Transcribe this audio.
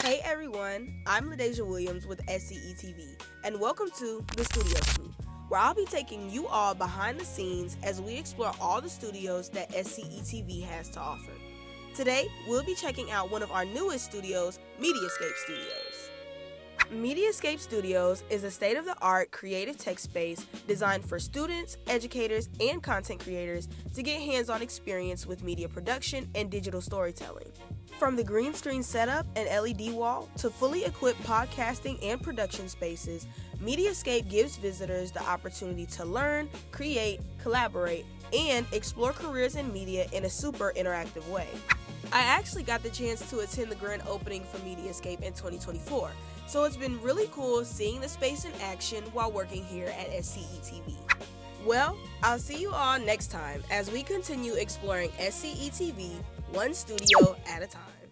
Hey everyone, I'm LaDeja Williams with SCE TV, and welcome to the Studio Scoop, where I'll be taking you all behind the scenes as we explore all the studios that SCE TV has to offer. Today, we'll be checking out one of our newest studios, MediaScape Studios. MediaScape Studios is a state-of-the-art creative tech space designed for students, educators, and content creators to get hands-on experience with media production and digital storytelling. From the green screen setup and LED wall to fully equipped podcasting and production spaces, MediaScape gives visitors the opportunity to learn, create, collaborate, and explore careers in media in a super interactive way. I actually got the chance to attend the grand opening for MediaScape in 2024, so it's been really cool seeing the space in action while working here at SCE TV. Well, I'll see you all next time as we continue exploring SCE TV one studio at a time.